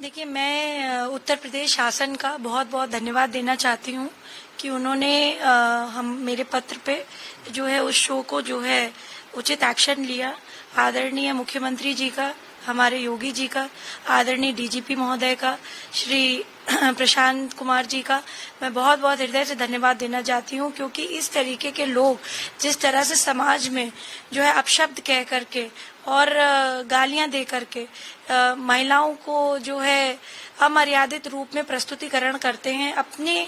देखिए, मैं उत्तर प्रदेश शासन का बहुत बहुत धन्यवाद देना चाहती हूँ कि उन्होंने हम मेरे पत्र पे जो है उस शो को जो है उचित एक्शन लिया। आदरणीय मुख्यमंत्री जी का, हमारे योगी जी का, आदरणीय डीजीपी महोदय का, श्री प्रशांत कुमार जी का मैं बहुत बहुत हृदय से धन्यवाद देना चाहती हूँ, क्योंकि इस तरीके के लोग जिस तरह से समाज में जो है अपशब्द कह करके और गालियां दे करके महिलाओं को जो है अमर्यादित रूप में प्रस्तुतिकरण करते हैं अपने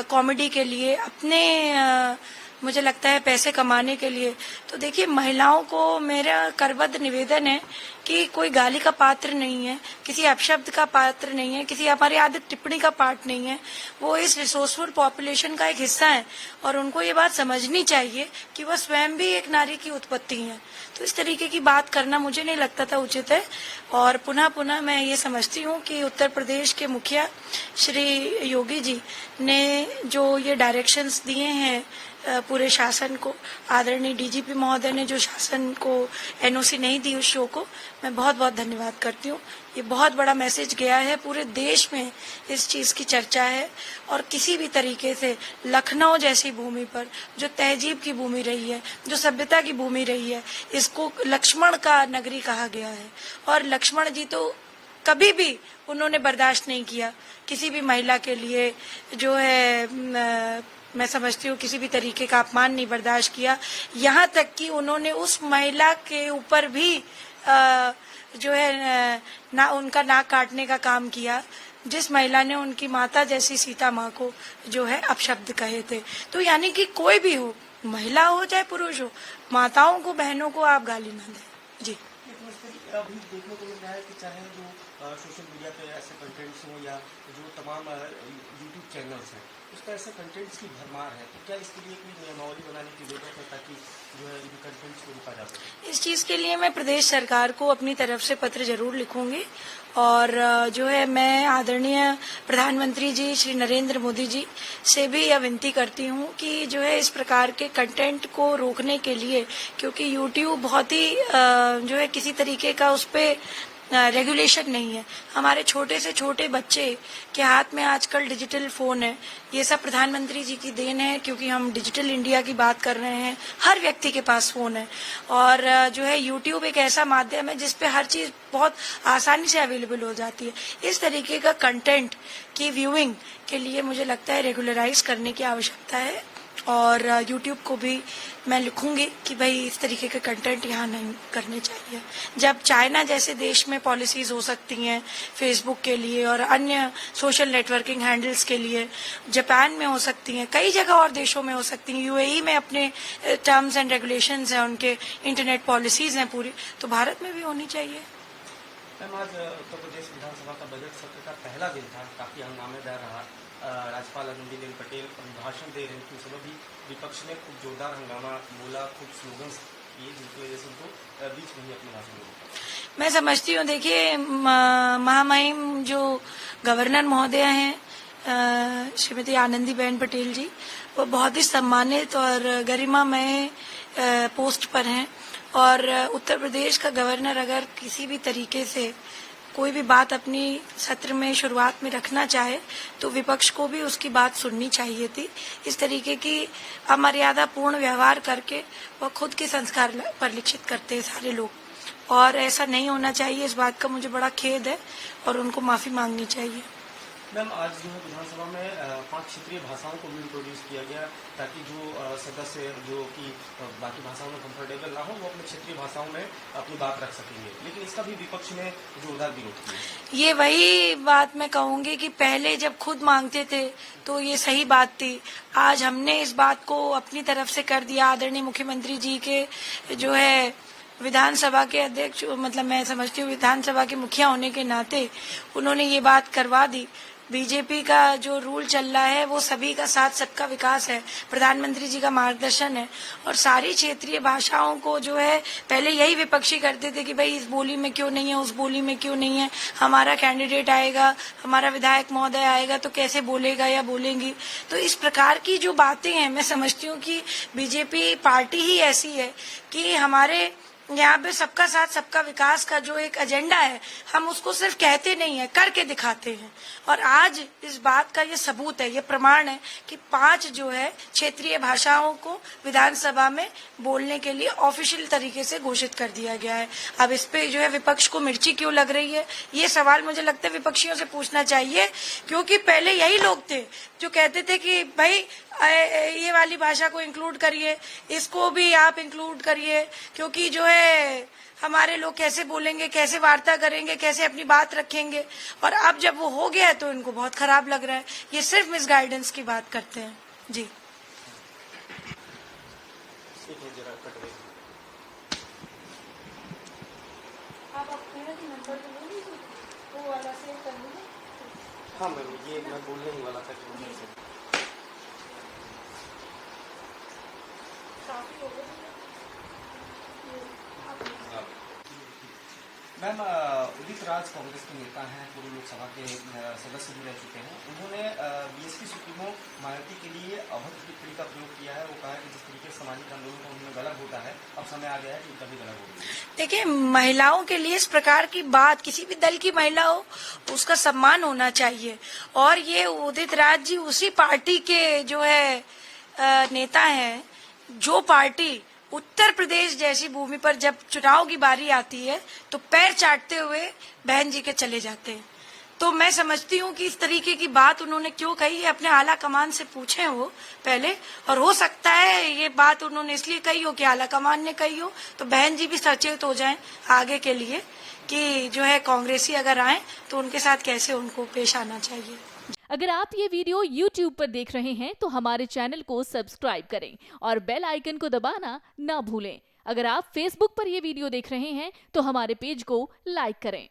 कॉमेडी के लिए, अपने मुझे लगता है पैसे कमाने के लिए। तो देखिए, महिलाओं को मेरा करबद्ध निवेदन है कि कोई गाली का पात्र नहीं है, किसी अपशब्द का पात्र नहीं है, किसी अमर्यादित टिप्पणी का पार्ट नहीं है। वो इस रिसोर्सफुल पॉपुलेशन का एक हिस्सा है और उनको ये बात समझनी चाहिए कि वह स्वयं भी एक नारी की उत्पत्ति है। तो इस तरीके की बात करना मुझे नहीं लगता था उचित है। और पुनः पुनः मैं ये समझती हूँ कि उत्तर प्रदेश के मुखिया श्री योगी जी ने जो ये डायरेक्शंस दिए हैं पूरे शासन को, आदरणीय डीजीपी महोदय ने जो शासन को एनओसी नहीं दी उस शो को, मैं बहुत बहुत धन्यवाद करती हूँ। ये बहुत बड़ा मैसेज गया है, पूरे देश में इस चीज की चर्चा है। और किसी भी तरीके से लखनऊ जैसी भूमि पर जो तहजीब की भूमि रही है, जो सभ्यता की भूमि रही है, इसको लक्ष्मण का नगरी कहा गया है। और लक्ष्मण जी तो कभी भी उन्होंने बर्दाश्त नहीं किया किसी भी महिला के लिए जो है मैं समझती हूँ किसी भी तरीके का अपमान नहीं बर्दाश्त किया। यहाँ तक कि उन्होंने उस महिला के ऊपर भी जो है ना उनका नाक काटने का काम किया जिस महिला ने उनकी माता जैसी सीता माँ को जो है अपशब्द कहे थे। तो यानी कि कोई भी हो, महिला हो चाहे पुरुष हो, माताओं को, बहनों को आप गाली ना दें। जी, अभी देखने को मिल रहा है कि चाहे जो सोशल मीडिया पे ऐसे कंटेंट्स हो या जो तमाम यूट्यूब चैनल्स हैं, उस पर ऐसे कंटेंट्स की भरमार है, तो क्या इसके लिए कोई नियमावली बनाने की जरूरत है ताकि जो है इन कंटेंट्स को रोका जा सके? इस चीज के लिए मैं प्रदेश सरकार को अपनी तरफ से पत्र जरूर लिखूंगी और जो है मैं आदरणीय प्रधानमंत्री जी श्री नरेंद्र मोदी जी से भी यह विनती करती हूँ कि जो है इस प्रकार के कंटेंट को रोकने के लिए, क्योंकि यूट्यूब बहुत ही जो है किसी तरीके का उस पे रेगुलेशन नहीं है। हमारे छोटे से छोटे बच्चे के हाथ में आजकल डिजिटल फोन है। ये सब प्रधानमंत्री जी की देन है, क्योंकि हम डिजिटल इंडिया की बात कर रहे हैं। हर व्यक्ति के पास फोन है और जो है यूट्यूब एक ऐसा माध्यम है जिसपे हर चीज बहुत आसानी से अवेलेबल हो जाती है। इस तरीके का कंटेंट की व्यूइंग के लिए मुझे लगता है रेगुलराइज करने की आवश्यकता है और यूट्यूब को भी मैं लिखूंगी कि भाई इस तरीके के कंटेंट यहाँ नहीं करने चाहिए। जब चाइना जैसे देश में पॉलिसीज हो सकती हैं फेसबुक के लिए और अन्य सोशल नेटवर्किंग हैंडल्स के लिए, जापान में हो सकती हैं, कई जगह और देशों में हो सकती हैं, यूएई में अपने टर्म्स एंड रेगुलेशंस हैं, उनके इंटरनेट पॉलिसीज हैं पूरी, तो भारत में भी होनी चाहिए। मैम, आज उत्तर प्रदेश विधानसभा का बजट सत्र का पहला दिन था, काफी हंगामेदार रहा। राज्यपाल आनंदीबेन पटेल अभिभाषण दे रही थी, उस समय भी विपक्ष ने खूब जोरदार हंगामा बोला, खूब स्लोगन्स किए, जिसकी वजह से उनको बीच में ही अपने भाषण में। मैं समझती हूँ, देखिए महामहिम जो गवर्नर महोदय हैं श्रीमती आनंदीबेन पटेल जी, वो बहुत ही सम्मानित और गरिमामय पोस्ट पर हैं और उत्तर प्रदेश का गवर्नर अगर किसी भी तरीके से कोई भी बात अपनी सत्र में शुरुआत में रखना चाहे तो विपक्ष को भी उसकी बात सुननी चाहिए थी। इस तरीके की अमर्यादापूर्ण व्यवहार करके वह खुद के संस्कार परिलक्षित करते हैं सारे लोग और ऐसा नहीं होना चाहिए। इस बात का मुझे बड़ा खेद है और उनको माफी मांगनी चाहिए। मैम, आज जो है विधानसभा में 5 क्षेत्रीय भाषाओं को भी इंट्रोड्यूस किया गया ताकि जो सदस्य जो कि बाकी भाषाओं में कंफर्टेबल ना हो वो अपनी क्षेत्रीय भाषाओं में अपनी बात रख सकेंगे, लेकिन इसका भी विपक्ष ने जोरदार विरोध किया। ये वही बात मैं कहूंगी कि पहले जब खुद मांगते थे तो ये सही बात थी। आज हमने इस बात को अपनी तरफ से कर दिया। आदरणीय मुख्यमंत्री जी के जो है विधानसभा के अध्यक्ष, मतलब मैं समझती हूँ विधानसभा के मुखिया होने के नाते उन्होंने ये बात करवा दी। बीजेपी का जो रूल चल रहा है वो सभी का साथ सबका विकास है, प्रधानमंत्री जी का मार्गदर्शन है और सारी क्षेत्रीय भाषाओं को जो है पहले यही विपक्षी करते थे कि भाई इस बोली में क्यों नहीं है, उस बोली में क्यों नहीं है, हमारा कैंडिडेट आएगा, हमारा विधायक महोदय आएगा तो कैसे बोलेगा या बोलेंगी। तो इस प्रकार की जो बातें हैं, मैं समझती हूँ कि बीजेपी पार्टी ही ऐसी है कि हमारे यहाँ पे सबका साथ सबका विकास का जो एक एजेंडा है, हम उसको सिर्फ कहते नहीं है, करके दिखाते हैं। और आज इस बात का ये सबूत है, ये प्रमाण है कि 5 जो है क्षेत्रीय भाषाओं को विधानसभा में बोलने के लिए ऑफिशियल तरीके से घोषित कर दिया गया है। अब इस पे जो है विपक्ष को मिर्ची क्यों लग रही है, ये सवाल मुझे लगता है विपक्षियों से पूछना चाहिए, क्योंकि पहले यही लोग थे जो कहते थे कि भाई ये वाली भाषा को इंक्लूड करिए, इसको भी आप इंक्लूड करिए, क्योंकि जो है हमारे लोग कैसे बोलेंगे, कैसे वार्ता करेंगे, कैसे अपनी बात रखेंगे। और अब जब वो हो गया है तो इनको बहुत खराब लग रहा है। ये सिर्फ मिसगाइडेंस की बात करते हैं जी। आप अपना नंबर तो ले लीजिए, वो वाला सेव कर लीजिए। हाँ मैम, ये मैं बोलने ही वाला था कि मैम उदित राज कांग्रेस के नेता हैं, पूर्व लोकसभा के सदस्य भी रह चुके हैं। उन्होंने बीएसपी सुप्रीमो मायावती के लिए अभद्र टिप्पणी का प्रयोग किया है। वो कहा है कि जिस तरीके से सामाजिक आंदोलन का उन्होंने गला घोटा है, अब समय आ गया है कि उनका भी गला घोटा। देखिए, महिलाओं के लिए इस प्रकार की बात, किसी भी दल की महिला हो उसका सम्मान होना चाहिए। और ये उदित राज जी उसी पार्टी के जो है नेता हैं, जो पार्टी उत्तर प्रदेश जैसी भूमि पर जब चुनाव की बारी आती है तो पैर चाटते हुए बहन जी के चले जाते हैं। तो मैं समझती हूँ कि इस तरीके की बात उन्होंने क्यों कही है, अपने आला कमान से पूछें वो पहले। और हो सकता है ये बात उन्होंने इसलिए कही हो कि आला कमान ने कही हो, तो बहन जी भी सचेत हो जाएं आगे के लिए कि जो है कांग्रेसी अगर आए तो उनके साथ कैसे उनको पेश आना चाहिए। अगर आप ये वीडियो YouTube पर देख रहे हैं तो हमारे चैनल को सब्सक्राइब करें और बेल आइकन को दबाना ना भूलें। अगर आप Facebook पर ये वीडियो देख रहे हैं तो हमारे पेज को लाइक करें।